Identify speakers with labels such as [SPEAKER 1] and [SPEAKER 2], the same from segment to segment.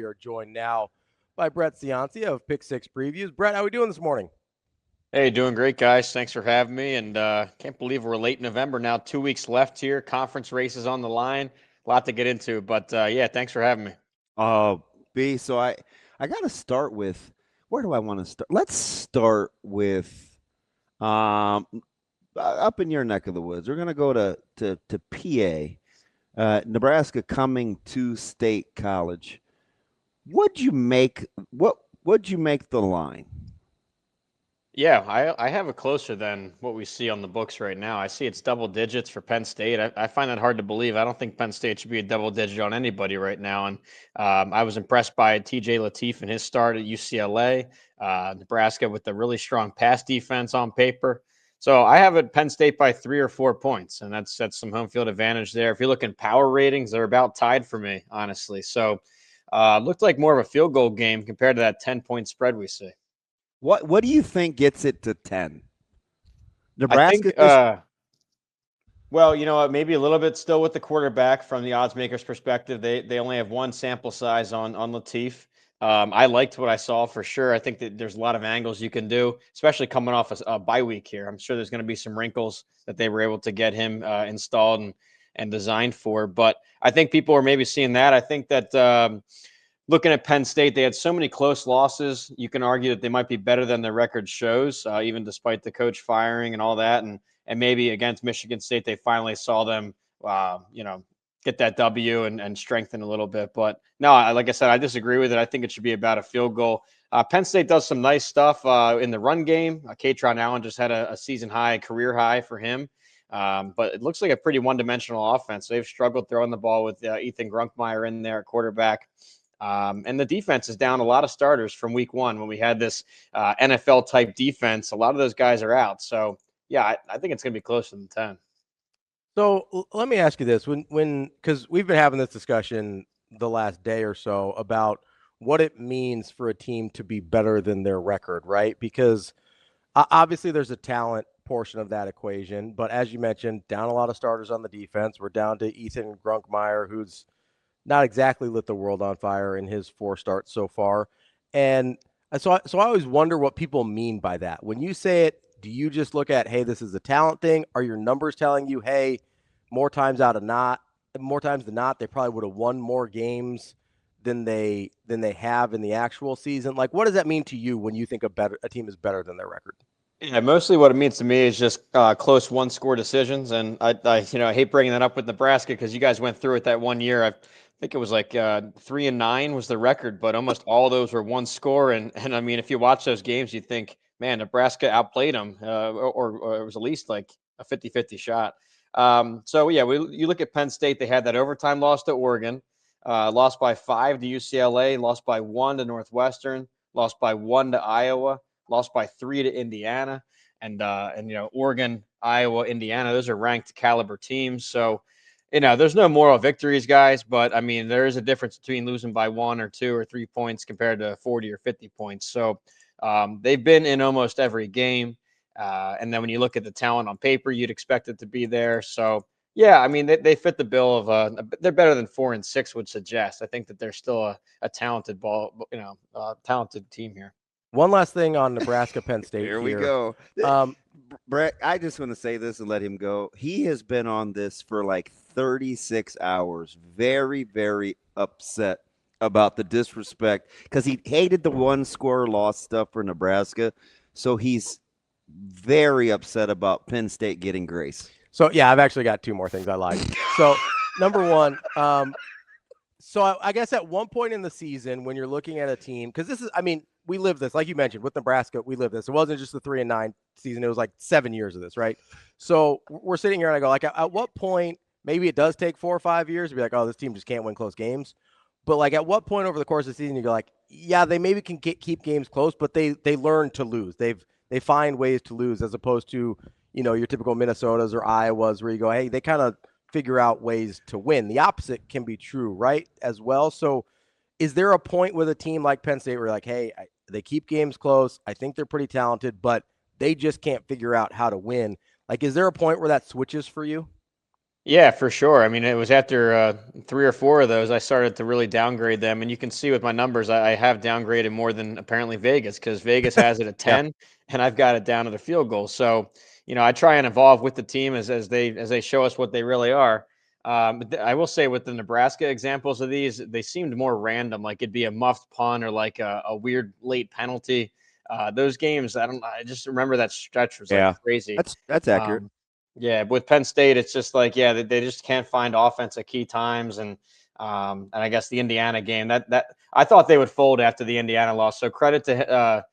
[SPEAKER 1] are joined now by Brett Ciancia of Pick Six Previews. Brett, how are we doing this morning?
[SPEAKER 2] Hey, doing great, guys. Thanks for having me. And can't believe we're late November now. 2 weeks left here. Conference races on the line. A lot to get into. But yeah, thanks for having me.
[SPEAKER 3] Oh, B. So I got to start with where do I want to start? Let's start with up in your neck of the woods. We're gonna go to PA, Nebraska coming to State College. What'd you make? What'd you make the line?
[SPEAKER 2] Yeah, I have it closer than what we see on the books right now. I see it's double digits for Penn State. I find that hard to believe. I don't think Penn State should be a double digit on anybody right now. And I was impressed by TJ Lateef and his start at UCLA, Nebraska with a really strong pass defense on paper. So I have it Penn State by 3 or 4 points, and that's some home field advantage there. If you look in power ratings, they're about tied for me, honestly. So looked like more of a field goal game compared to that 10-point spread we see.
[SPEAKER 3] What do you think gets it to 10?
[SPEAKER 2] I
[SPEAKER 3] Nebraska
[SPEAKER 2] think,
[SPEAKER 3] just
[SPEAKER 2] well, you know what, maybe a little bit still with the quarterback from the odds makers perspective. They only have one sample size on Lateef. I liked what I saw for sure. I think that there's a lot of angles you can do, especially coming off a bye week here. I'm sure there's going to be some wrinkles that they were able to get him installed and designed for. But I think people are maybe seeing that. I think that looking at Penn State, they had so many close losses. You can argue that they might be better than their record shows, even despite the coach firing and all that. And maybe against Michigan State, they finally saw them, get that W and strengthen a little bit. But no, like I said, I disagree with it. I think it should be about a field goal. Penn State does some nice stuff in the run game. Katron Allen just had a season high, career high for him. But it looks like a pretty one-dimensional offense. They've struggled throwing the ball with Ethan Grunkmeyer in there at quarterback. And the defense is down a lot of starters from week one when we had this NFL type defense. A lot of those guys are out. So, yeah, I think it's going to be closer than 10.
[SPEAKER 1] So let me ask you this: because we've been having this discussion the last day or so about what it means for a team to be better than their record, right? Because obviously there's a talent portion of that equation, but as you mentioned, down a lot of starters on the defense. We're down to Ethan Grunkmeyer, who's not exactly lit the world on fire in his 4 starts so far. And so I always wonder what people mean by that. When you say it, do you just look at, hey, this is a talent thing? Are your numbers telling you, hey, more times than not, they probably would have won more games than they have in the actual season? Like, what does that mean to you when you think a team is better than their record?
[SPEAKER 2] Yeah, mostly what it means to me is just close one-score decisions. And I hate bringing that up with Nebraska because you guys went through it that one year. I think it was like 3-9 was the record, but almost all those were one score. And I mean, if you watch those games, you think, man, Nebraska outplayed them, or it was at least like a 50-50 shot. So, yeah, you look at Penn State, they had that overtime loss to Oregon, lost by 5 to UCLA, lost by 1 to Northwestern, lost by 1 to Iowa, lost by 3 to Indiana, and Oregon, Iowa, Indiana. Those are ranked caliber teams. So, there's no moral victories, guys. But I mean, there is a difference between losing by 1 or 2 or 3 points compared to 40 or 50 points. So they've been in almost every game. And then when you look at the talent on paper, you'd expect it to be there. So yeah, I mean, they fit the bill of they're better than 4 and 6 would suggest. I think that they're still a talented talented team here.
[SPEAKER 1] One last thing on Nebraska Penn State
[SPEAKER 3] Here we
[SPEAKER 1] here.
[SPEAKER 3] go. Brett, I just want to say this and let him go. He has been on this for like 36 hours. Very, very upset about the disrespect because he hated the 1-score loss stuff for Nebraska. So he's very upset about Penn State getting grace.
[SPEAKER 1] So, yeah, I've actually got 2 more things I like. So, number one, so I guess at one point in the season when you're looking at a team, because this is, I mean, we lived this, like you mentioned, with Nebraska, we lived this. It wasn't just the 3-9 season. It was like 7 years of this, right? So we're sitting here and I go, like, at what point, maybe it does take 4 or 5 years to be like, oh, this team just can't win close games. But, like, at what point over the course of the season you go, like, yeah, they maybe can keep games close, but they learn to lose. They find ways to lose as opposed to, your typical Minnesotas or Iowas where you go, hey, they kind of figure out ways to win. The opposite can be true, right, as well. So is there a point with a team like Penn State where you're like, hey, they keep games close, I think they're pretty talented, but they just can't figure out how to win? Like, is there a point where that switches for you?
[SPEAKER 2] Yeah, for sure. I mean, it was after 3 or 4 of those I started to really downgrade them, and you can see with my numbers I have downgraded more than apparently Vegas, because Vegas has it at
[SPEAKER 3] Yeah.
[SPEAKER 2] 10, and I've got it down to the field goal. So, I try and evolve with the team as they show us what they really are. But I will say with the Nebraska examples of these, they seemed more random. Like it'd be a muffed punt or like a weird late penalty. Those games, I just remember that stretch was like
[SPEAKER 3] Yeah.
[SPEAKER 2] crazy.
[SPEAKER 3] That's accurate.
[SPEAKER 2] Um, yeah, with Penn State, it's just like, yeah, they just can't find offense at key times, and I guess the Indiana game that I thought they would fold after the Indiana loss. So credit to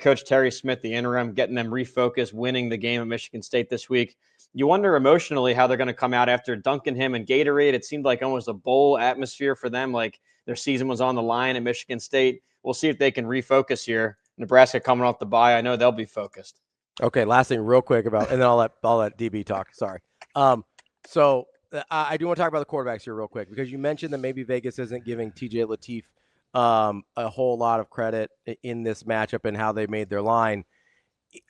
[SPEAKER 2] Coach Terry Smith, the interim, getting them refocused, winning the game at Michigan State this week. You wonder emotionally how they're going to come out after dunking him in Gatorade. It seemed like almost a bowl atmosphere for them, like their season was on the line at Michigan State. We'll see if they can refocus here. Nebraska coming off the bye, I know they'll be focused.
[SPEAKER 1] Okay, last thing real quick about, and then I'll let DB talk. Sorry. So I do want to talk about the quarterbacks here real quick, because you mentioned that maybe Vegas isn't giving TJ Lateef a whole lot of credit in this matchup and how they made their line.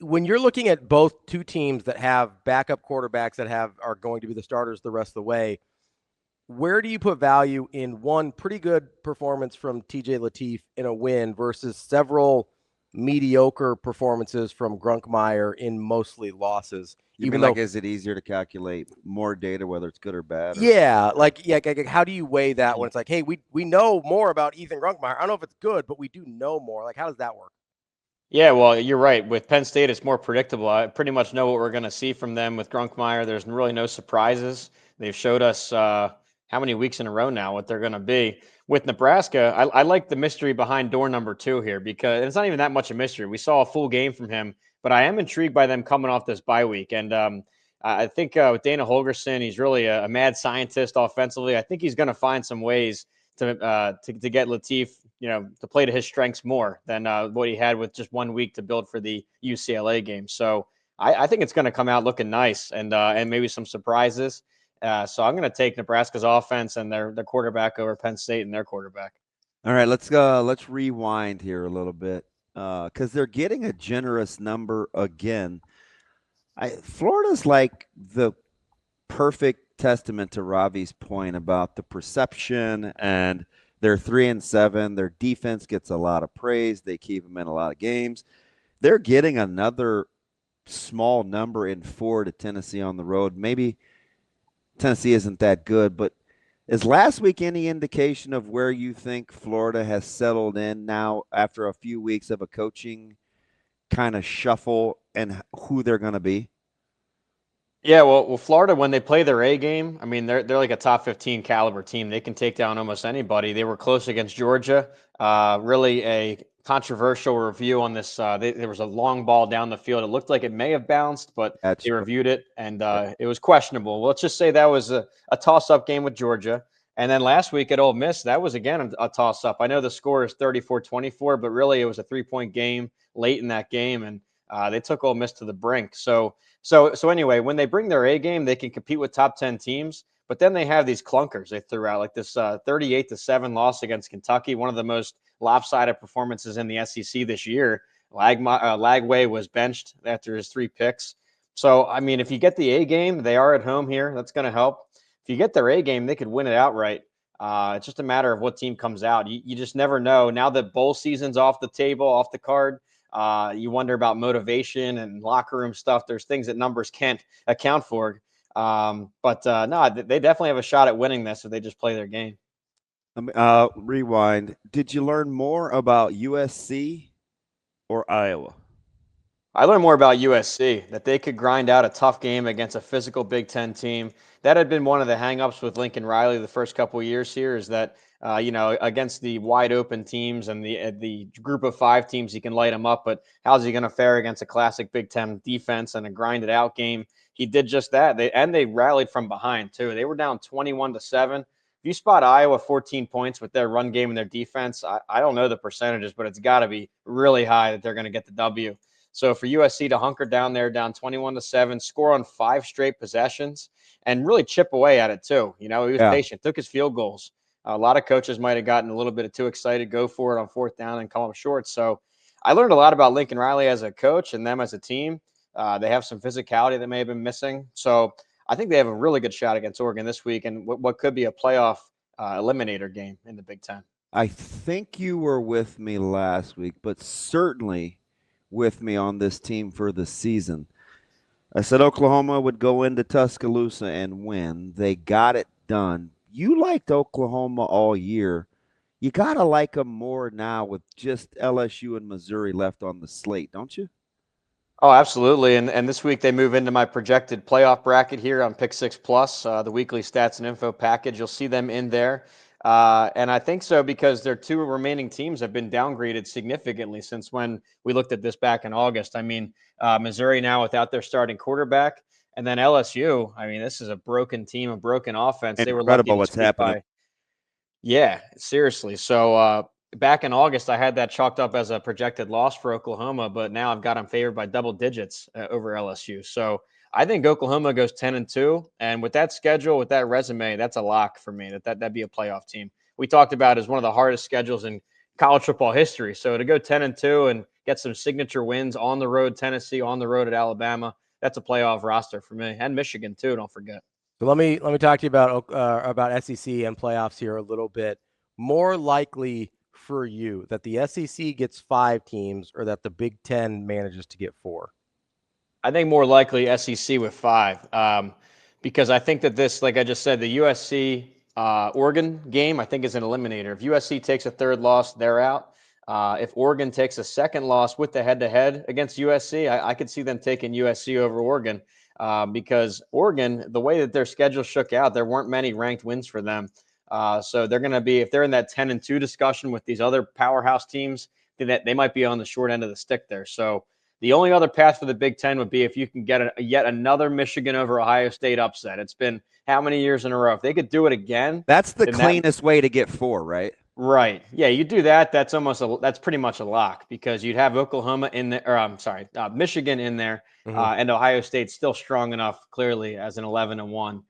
[SPEAKER 1] When you're looking at both two teams that have backup quarterbacks that are going to be the starters the rest of the way, where do you put value in one pretty good performance from TJ Lateef in a win versus several mediocre performances from Grunkmeyer in mostly losses?
[SPEAKER 3] You
[SPEAKER 1] Even
[SPEAKER 3] mean, like,
[SPEAKER 1] though,
[SPEAKER 3] is it easier to calculate more data, whether it's good or bad?
[SPEAKER 1] yeah, how do you weigh that when it's like, hey, we know more about Ethan Grunkmeyer? I don't know if it's good, but we do know more. Like, how does that work?
[SPEAKER 2] Yeah, well, you're right. With Penn State, it's more predictable. I pretty much know what we're going to see from them with Grunkmeyer. There's really no surprises. They've showed us how many weeks in a row now what they're going to be. With Nebraska, I like the mystery behind door number 2 here, because it's not even that much a mystery. We saw a full game from him, but I am intrigued by them coming off this bye week. And I think with Dana Holgerson, he's really a mad scientist offensively. I think he's going to find some ways to get Lateef, to play to his strengths more than what he had with just 1 week to build for the UCLA game. So I think it's going to come out looking nice, and maybe some surprises. So I'm going to take Nebraska's offense and their quarterback over Penn State and their quarterback.
[SPEAKER 3] All right, let's rewind here a little bit, because they're getting a generous number again. Florida's like the perfect testament to Ravi's point about the perception, and they're 3-7. Their defense gets a lot of praise. They keep them in a lot of games. They're getting another small number in 4 to Tennessee on the road. Maybe Tennessee isn't that good, but is last week any indication of where you think Florida has settled in now after a few weeks of a coaching kind of shuffle and who they're going to be?
[SPEAKER 2] Yeah, well, Florida, when they play their A game, I mean, they're like a top 15 caliber team. They can take down almost anybody. They were close against Georgia. Really a controversial review on this. There was a long ball down the field. It looked like it may have bounced, but
[SPEAKER 3] That's
[SPEAKER 2] they reviewed it, and
[SPEAKER 3] yeah.
[SPEAKER 2] it was questionable. Well, let's just say that was a toss-up game with Georgia. And then last week at Ole Miss, that was again a toss-up. I know the score is 34-24, but really it was a 3-point game late in that game, and they took Ole Miss to the brink. So anyway, when they bring their A game, they can compete with top 10 teams. But then they have these clunkers they threw out, like this 38-7 loss against Kentucky, one of the most lopsided performances in the SEC this year. Lagway was benched after his 3 picks. So, I mean, if you get the A game, they are at home here. That's going to help. If you get their A game, they could win it outright. It's just a matter of what team comes out. You just never know. Now that bowl season's off the table, off the card, you wonder about motivation and locker room stuff. There's things that numbers can't account for. But no, they definitely have a shot at winning this if they just play their game.
[SPEAKER 3] Rewind. Did you learn more about USC or Iowa?
[SPEAKER 2] I learned more about USC, that they could grind out a tough game against a physical Big Ten team. That had been one of the hangups with Lincoln Riley the first couple of years here, is that against the wide open teams and the group of 5 teams, he can light them up. But how's he going to fare against a classic Big Ten defense and a grinded out game? He did just that. They rallied from behind too. They were down 21-7. If you spot Iowa 14 points with their run game and their defense, I don't know the percentages, but it's got to be really high that they're going to get the W. So for USC to hunker down there, down 21-7, score on 5 straight possessions, and really chip away at it too. He was patient, took his field goals. A lot of coaches might have gotten a little bit too excited, go for it on 4th down and come up short. So I learned a lot about Lincoln Riley as a coach and them as a team. They have some physicality that may have been missing. So I think they have a really good shot against Oregon this week, and what could be a playoff eliminator game in the Big Ten.
[SPEAKER 3] I think you were with me last week, but certainly with me on this team for the season. I said Oklahoma would go into Tuscaloosa and win. They got it done. You liked Oklahoma all year. You got to like them more now with just LSU and Missouri left on the slate, don't you?
[SPEAKER 2] Oh, absolutely. And this week they move into my projected playoff bracket here on Pick 6 Plus, the weekly stats and info package. You'll see them in there. And I think so because their two remaining teams have been downgraded significantly since when we looked at this back in August. I mean, Missouri now without their starting quarterback, and then LSU. I mean, this is a broken team, a broken offense. They were lucky
[SPEAKER 3] Incredible
[SPEAKER 2] to
[SPEAKER 3] what's
[SPEAKER 2] squeak
[SPEAKER 3] happening.
[SPEAKER 2] by. Yeah, seriously. So back in August, I had that chalked up as a projected loss for Oklahoma, but now I've got them favored by double digits over LSU. So I think Oklahoma goes 10-2, and with that schedule, with that resume, that's a lock for me. That'd be a playoff team. We talked about as one of the hardest schedules in college football history. So to go 10-2 and get some signature wins on the road, Tennessee, on the road at Alabama, that's a playoff roster for me, and Michigan too. Don't forget.
[SPEAKER 1] So let me talk to you about SEC and playoffs here a little bit. More likely for you that the SEC gets 5 teams or that the Big Ten manages to get 4?
[SPEAKER 2] I think more likely SEC with 5, because I think that this, like I just said, the USC Oregon game, I think is an eliminator. If USC takes a third loss, they're out. If Oregon takes a second loss with the head-to-head against USC, I could see them taking USC over Oregon because Oregon, the way that their schedule shook out, there weren't many ranked wins for them. So they're going to be, if they're in that 10-2 discussion with these other powerhouse teams, then they might be on the short end of the stick there. So the only other path for the Big Ten would be if you can get yet another Michigan over Ohio State upset. It's been how many years in a row? If they could do it again,
[SPEAKER 3] that's the cleanest way to get 4, right?
[SPEAKER 2] Right. Yeah, you do that. That's pretty much a lock because you'd have Oklahoma in there, or I'm sorry, Michigan in there, and Ohio State's still strong enough, clearly, as an 11-1.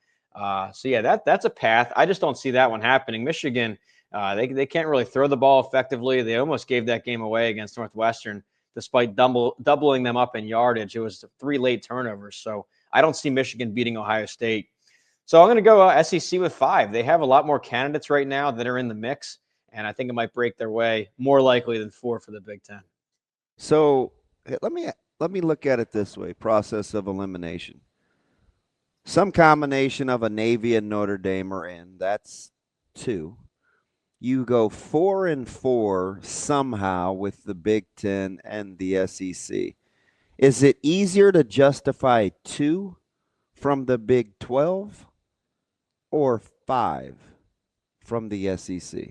[SPEAKER 2] So yeah, that's a path. I just don't see that one happening. Michigan, they can't really throw the ball effectively. They almost gave that game away against Northwestern, despite doubling them up in yardage. It was 3 late turnovers. So I don't see Michigan beating Ohio State. So I'm going to go SEC with 5. They have a lot more candidates right now that are in the mix, and I think it might break their way more likely than 4 for the Big Ten.
[SPEAKER 3] So let me look at it this way: process of elimination. Some combination of a Navy and Notre Dame are in. That's 2. You go 4-4 somehow with the Big Ten and the SEC. Is it easier to justify 2 from the Big 12 or 5 from the SEC?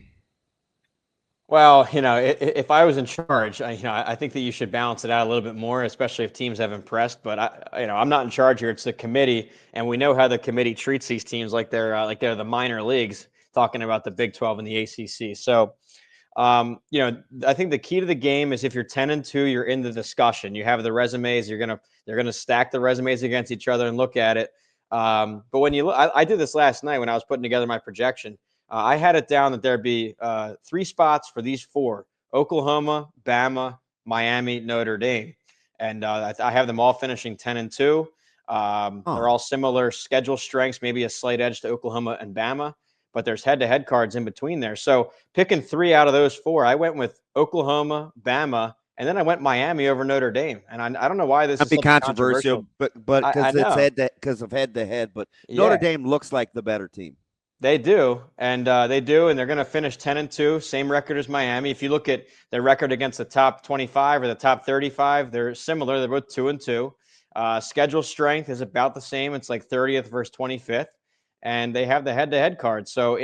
[SPEAKER 2] Well, if I was in charge, I think that you should balance it out a little bit more, especially if teams have impressed. But I'm not in charge here. It's the committee, and we know how the committee treats these teams like they're the minor leagues. Talking about the Big 12 and the ACC. So, I think the key to the game is if you're 10-2, you're in the discussion. You have the resumes. They're gonna stack the resumes against each other and look at it. But when you look, I did this last night when I was putting together my projection. I had it down that there'd be 3 spots for these 4: Oklahoma, Bama, Miami, Notre Dame, and I have them all finishing 10-2. They're all similar schedule strengths, maybe a slight edge to Oklahoma and Bama, but there's head-to-head cards in between there. So picking 3 out of those 4, I went with Oklahoma, Bama, and then I went Miami over Notre Dame. And I don't know why this is
[SPEAKER 3] be controversial, but because it's of head-to-head. But yeah. Notre Dame looks like the better team.
[SPEAKER 2] They do, and they're going to finish 10-2, same record as Miami. If you look at their record against the top 25 or the top 35, they're similar. They're both 2-2. Schedule strength is about the same. It's like 30th versus 25th, and they have the head-to-head card. So,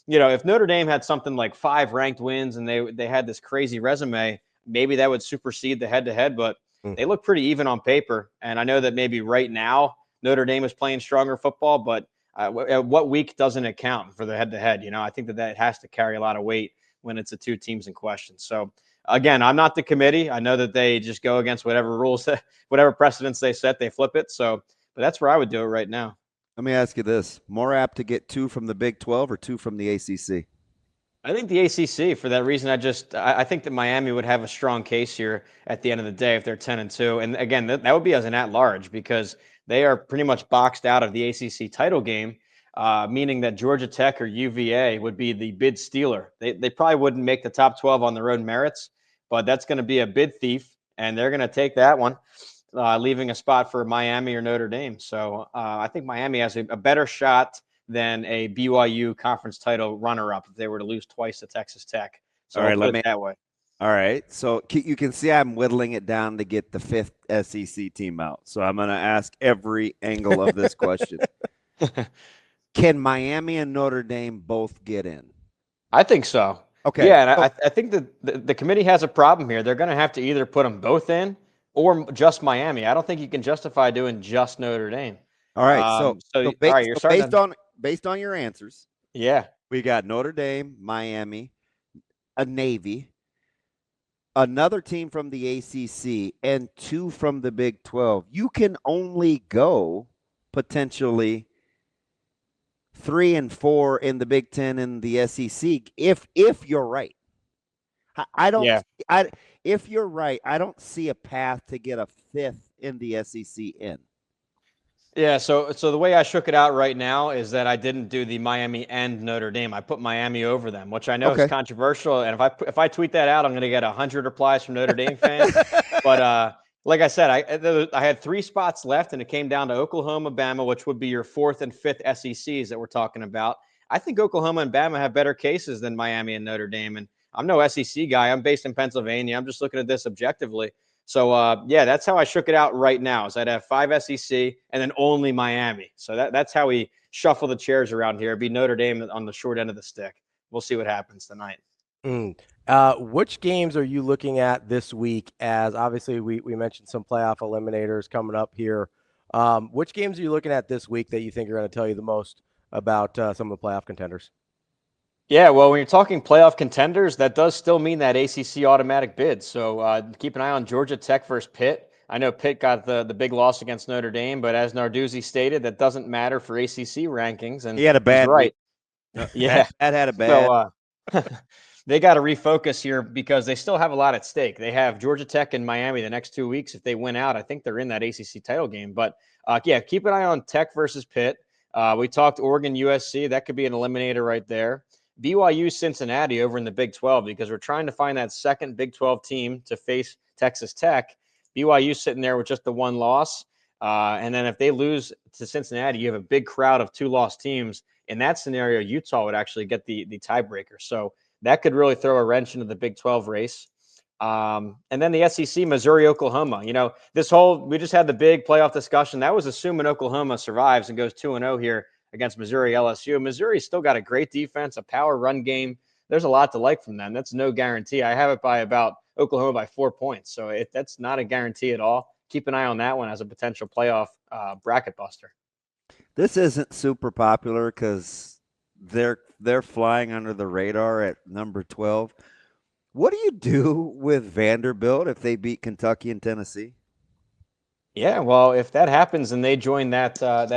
[SPEAKER 2] if Notre Dame had something like 5 ranked wins and they had this crazy resume, maybe that would supersede the head-to-head, but they look pretty even on paper. And I know that maybe right now Notre Dame is playing stronger football, but what week doesn't it count for the head-to-head? I think that has to carry a lot of weight when it's the 2 teams in question. So, again, I'm not the committee. I know that they just go against whatever rules, whatever precedents they set, they flip it. So, but that's where I would do it right now.
[SPEAKER 3] Let me ask you this: more apt to get 2 from the Big 12 or 2 from the ACC?
[SPEAKER 2] I think the ACC for that reason. I think that Miami would have a strong case here at the end of the day if they're 10-2. And again, that would be as an at-large because they are pretty much boxed out of the ACC title game, meaning that Georgia Tech or UVA would be the bid stealer. They probably wouldn't make the top 12 on their own merits, but that's going to be a bid thief, and they're going to take that one, leaving a spot for Miami or Notre Dame. So I think Miami has a better shot than a BYU conference title runner-up if they were to lose twice to Texas Tech. So
[SPEAKER 3] All right,
[SPEAKER 2] I'll put it that way.
[SPEAKER 3] All right. So you can see I'm whittling it down to get the 5th SEC team out. So I'm going to ask every angle of this question. Can Miami and Notre Dame both get in?
[SPEAKER 2] I think so.
[SPEAKER 3] Okay.
[SPEAKER 2] Yeah, and I think the committee has a problem here. They're going to have to either put them both in or just Miami. I don't think you can justify doing just Notre Dame.
[SPEAKER 3] All right.
[SPEAKER 2] All right, you're starting
[SPEAKER 3] based on your answers.
[SPEAKER 2] Yeah.
[SPEAKER 3] We got Notre Dame, Miami, a Navy, another team from the ACC, and 2 from the Big 12. You can only go potentially 3 and 4 in the Big 10 and the SEC if you're right. If you're right, I don't see a path to get a 5th in the SEC in.
[SPEAKER 2] Yeah, so the way I shook it out right now is that I didn't do the Miami and Notre Dame. I put Miami over them, which I know is controversial. And if I tweet that out, I'm going to get 100 replies from Notre Dame fans. But like I said, I had 3 spots left, and it came down to Oklahoma, Bama, which would be your 4th and 5th SECs that we're talking about. I think Oklahoma and Bama have better cases than Miami and Notre Dame. And I'm no SEC guy. I'm based in Pennsylvania. I'm just looking at this objectively. So, yeah, that's how I shook it out right now, is I'd have 5 SEC and then only Miami. So that's how we shuffle the chairs around here. It'd be Notre Dame on the short end of the stick. We'll see what happens tonight.
[SPEAKER 1] Which games are you looking at this week? As obviously we mentioned some playoff eliminators coming up here. Which games are you looking at this week that you think are going to tell you the most about some of the playoff contenders?
[SPEAKER 2] Yeah, well, when you're talking playoff contenders, that does still mean that ACC automatic bid. So keep an eye on Georgia Tech versus Pitt. I know Pitt got the big loss against Notre Dame, but as Narduzzi stated, that doesn't matter for ACC rankings. And
[SPEAKER 3] he had a bad
[SPEAKER 2] right.
[SPEAKER 3] Yeah, that had a bad.
[SPEAKER 2] So they got to refocus here because they still have a lot at stake. They have Georgia Tech and Miami the next 2 weeks. If they win out, I think they're in that ACC title game. But yeah, keep an eye on Tech versus Pitt. We talked Oregon, USC. That could be an eliminator right there. BYU, Cincinnati over in the Big 12 because we're trying to find that second Big 12 team to face Texas Tech. BYU sitting there with just the 1 loss. And then if they lose to Cincinnati, you have a big crowd of 2 lost teams. In that scenario, Utah would actually get the tiebreaker. So that could really throw a wrench into the Big 12 race. And then the SEC, Missouri, Oklahoma. You know, we just had the big playoff discussion. That was assuming Oklahoma survives and goes 2-0 here against Missouri, LSU. Missouri's still got a great defense, a power run game. There's a lot to like from them. That's no guarantee. I have it by about Oklahoma by 4 points. So that's not a guarantee at all. Keep an eye on that one as a potential playoff bracket buster.
[SPEAKER 3] This isn't super popular because they're flying under the radar at number 12. What do you do with Vanderbilt if they beat Kentucky and Tennessee?
[SPEAKER 2] Yeah, well, if that happens and they join that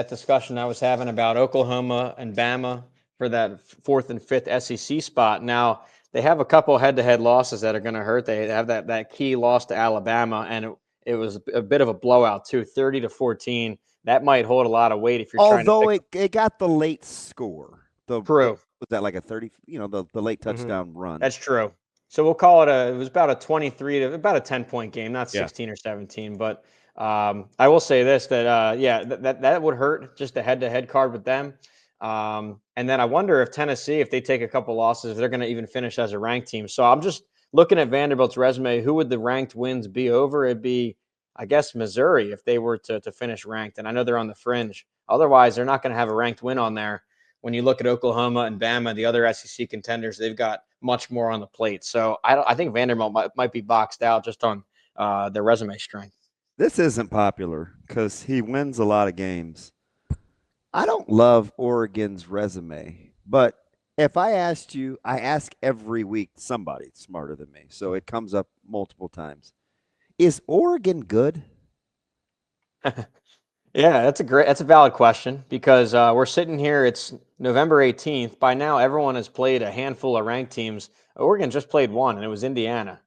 [SPEAKER 2] discussion I was having about Oklahoma and Bama for that 4th and 5th SEC spot. Now, they have a couple head-to-head losses that are going to hurt. They have that key loss to Alabama, and it was a bit of a blowout too, 30-14. That might hold a lot of weight if you're trying to.
[SPEAKER 3] Although it got the late score.
[SPEAKER 2] True.
[SPEAKER 3] Was that like a 30? You know, the late touchdown run.
[SPEAKER 2] That's true. So we'll call it it was about a 23 to about a 10-point game, not 16 or 17, but. I will say this, that that would hurt, just a head-to-head card with them. And then I wonder if Tennessee, if they take a couple losses, they're going to even finish as a ranked team. So I'm just looking at Vanderbilt's resume. Who would the ranked wins be over? It'd be, I guess, Missouri if they were to finish ranked. And I know they're on the fringe. Otherwise, they're not going to have a ranked win on there. When you look at Oklahoma and Bama, the other SEC contenders, they've got much more on the plate. So I think Vanderbilt might be boxed out just on their resume strength.
[SPEAKER 3] This isn't popular because he wins a lot of games. I don't love Oregon's resume, but if I asked you, I ask every week somebody smarter than me, so it comes up multiple times. Is Oregon good?
[SPEAKER 2] Yeah, that's a valid question because we're sitting here. It's November 18th. By now, everyone has played a handful of ranked teams. Oregon just played one, and it was Indiana.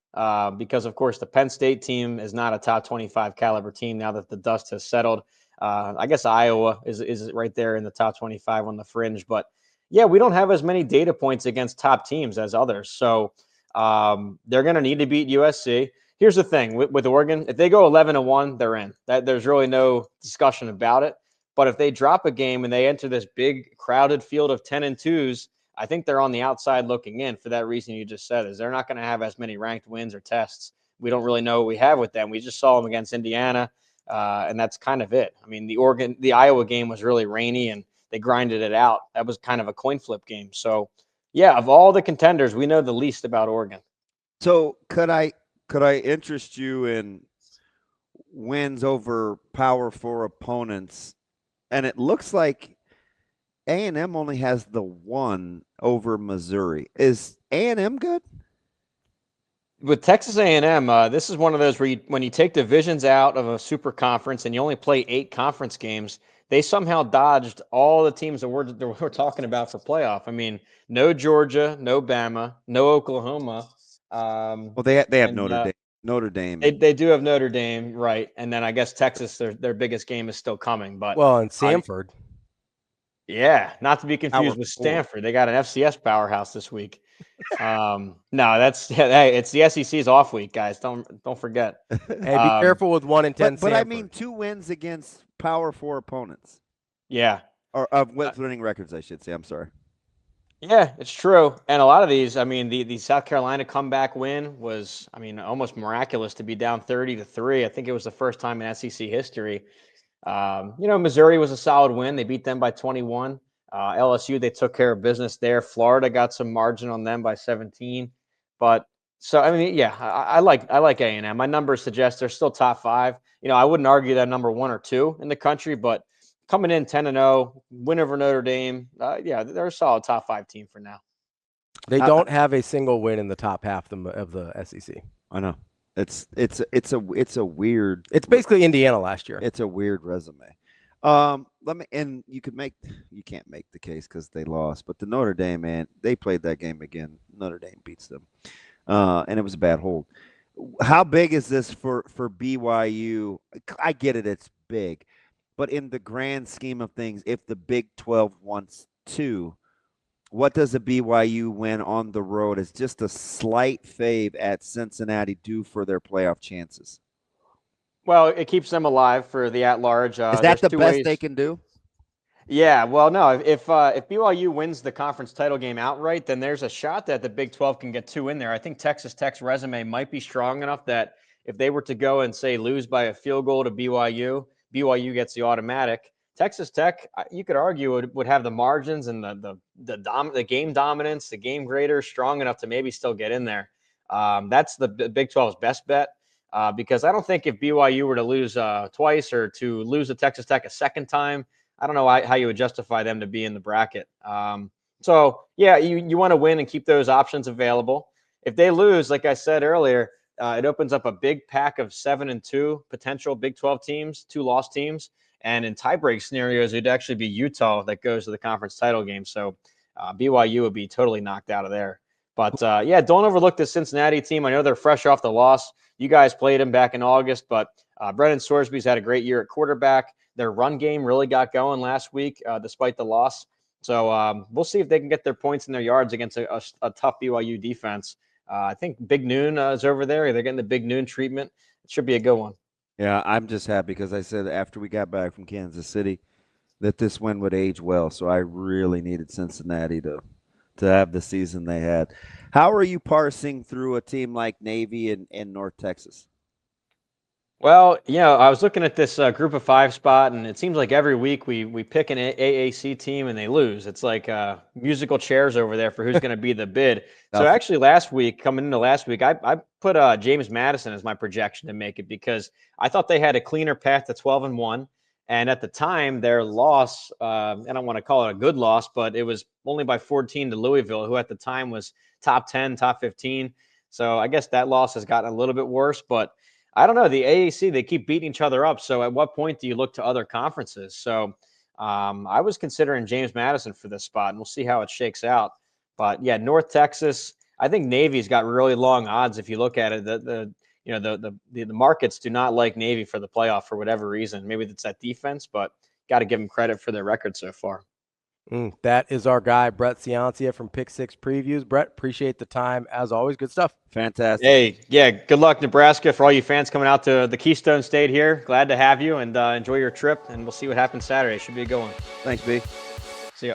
[SPEAKER 2] Because, of course, the Penn State team is not a top 25 caliber team now that the dust has settled. I guess Iowa is right there in the top 25 on the fringe. But yeah, we don't have as many data points against top teams as others. So they're going to need to beat USC. Here's the thing with Oregon: if they go 11-1, they're in. There's really no discussion about it. But if they drop a game and they enter this big crowded field of 10-2s, I think they're on the outside looking in for that reason you just said, is they're not going to have as many ranked wins or tests. We don't really know what we have with them. We just saw them against Indiana, and that's kind of it. I mean, the Iowa game was really rainy, and they grinded it out. That was kind of a coin flip game. So, yeah, of all the contenders, we know the least about Oregon.
[SPEAKER 3] So could I interest you in wins over Power 4 opponents? And it looks like A&M only has the one over Missouri. Is A&M good?
[SPEAKER 2] With Texas A&M, this is one of those where when you take divisions out of a super conference and you only play 8 conference games, they somehow dodged all the teams that we're talking about for playoff. I mean, no Georgia, no Bama, no Oklahoma.
[SPEAKER 3] Well, they have Notre Dame. Notre Dame.
[SPEAKER 2] They do have Notre Dame, right? And then I guess Texas, their biggest game is still coming. But
[SPEAKER 1] and Samford.
[SPEAKER 2] Yeah, not to be confused with Stanford. They got an FCS powerhouse this week. No, it's the SEC's off week, guys. Don't forget.
[SPEAKER 1] Hey, be careful with 1-10.
[SPEAKER 3] But I mean, 2 wins against Power 4 opponents.
[SPEAKER 2] Yeah,
[SPEAKER 3] or with winning records, I should say. I'm sorry.
[SPEAKER 2] Yeah, it's true. And a lot of these, I mean, the South Carolina comeback win was, I mean, almost miraculous to be down 30-3. I think it was the first time in SEC history. Missouri was a solid win. They beat them by 21. LSU, they took care of business there. Florida got some margin on them by 17. But so, I mean, yeah, I like A&M. My numbers suggest they're still top 5. I wouldn't argue that number 1 or 2 in the country, but coming in 10-0, win over Notre Dame. Yeah, they're a solid top 5 team for now.
[SPEAKER 1] They don't have a single win in the top half of the SEC.
[SPEAKER 3] I know. It's a weird.
[SPEAKER 1] It's basically Indiana last year.
[SPEAKER 3] It's a weird resume. You can't make the case because they lost, but the Notre Dame, man, they played that game again. Notre Dame beats them, and it was a bad hold. How big is this for BYU? I get it, it's big, but in the grand scheme of things, if the Big 12 wants to, what does a BYU win on the road as just a slight fave at Cincinnati do for their playoff chances?
[SPEAKER 2] Well, it keeps them alive for the at-large.
[SPEAKER 3] Is that the best they can do?
[SPEAKER 2] Yeah, well, no. If BYU wins the conference title game outright, then there's a shot that the Big 12 can get 2 in there. I think Texas Tech's resume might be strong enough that if they were to go and, say, lose by a field goal to BYU, BYU gets the automatic. Texas Tech, you could argue, would have the margins and the game dominance, the game grader strong enough to maybe still get in there. That's the Big 12's best bet because I don't think if BYU were to lose twice or to lose to Texas Tech a second time, I don't know how you would justify them to be in the bracket. So, yeah, you want to win and keep those options available. If they lose, like I said earlier, it opens up a big pack of 7-2 potential Big 12 teams, 2 lost teams. And in tiebreak scenarios, it'd actually be Utah that goes to the conference title game. So BYU would be totally knocked out of there. But, yeah, don't overlook the Cincinnati team. I know they're fresh off the loss. You guys played them back in August, but Brennan Sorsby's had a great year at quarterback. Their run game really got going last week despite the loss. So we'll see if they can get their points and their yards against a tough BYU defense. I think Big Noon is over there. They're getting the Big Noon treatment. It should be a good one.
[SPEAKER 3] Yeah, I'm just happy because I said after we got back from Kansas City that this win would age well. So I really needed Cincinnati to have the season they had. How are you parsing through a team like Navy and North Texas?
[SPEAKER 2] Well, I was looking at this group of 5 spot, and it seems like every week we pick an AAC team and they lose. It's like musical chairs over there for who's going to be the bid. So actually coming into last week, I put James Madison as my projection to make it because I thought they had a cleaner path to 12-1. And at the time, their loss, I don't want to call it a good loss, but it was only by 14 to Louisville, who at the time was top 10, top 15. So I guess that loss has gotten a little bit worse, but I don't know. The AAC, they keep beating each other up. So at what point do you look to other conferences? So I was considering James Madison for this spot, and we'll see how it shakes out. But, yeah, North Texas, I think Navy's got really long odds if you look at it. The the markets do not like Navy for the playoff for whatever reason. Maybe it's that defense, but got to give them credit for their record so far.
[SPEAKER 1] That is our guy, Brett Ciancia from Pick Six Previews. Brett, appreciate the time. As always, good stuff.
[SPEAKER 3] Fantastic.
[SPEAKER 2] Hey, yeah, good luck, Nebraska, for all you fans coming out to the Keystone State here. Glad to have you, and enjoy your trip, and we'll see what happens Saturday. Should be a good one.
[SPEAKER 3] Thanks, B.
[SPEAKER 2] See ya.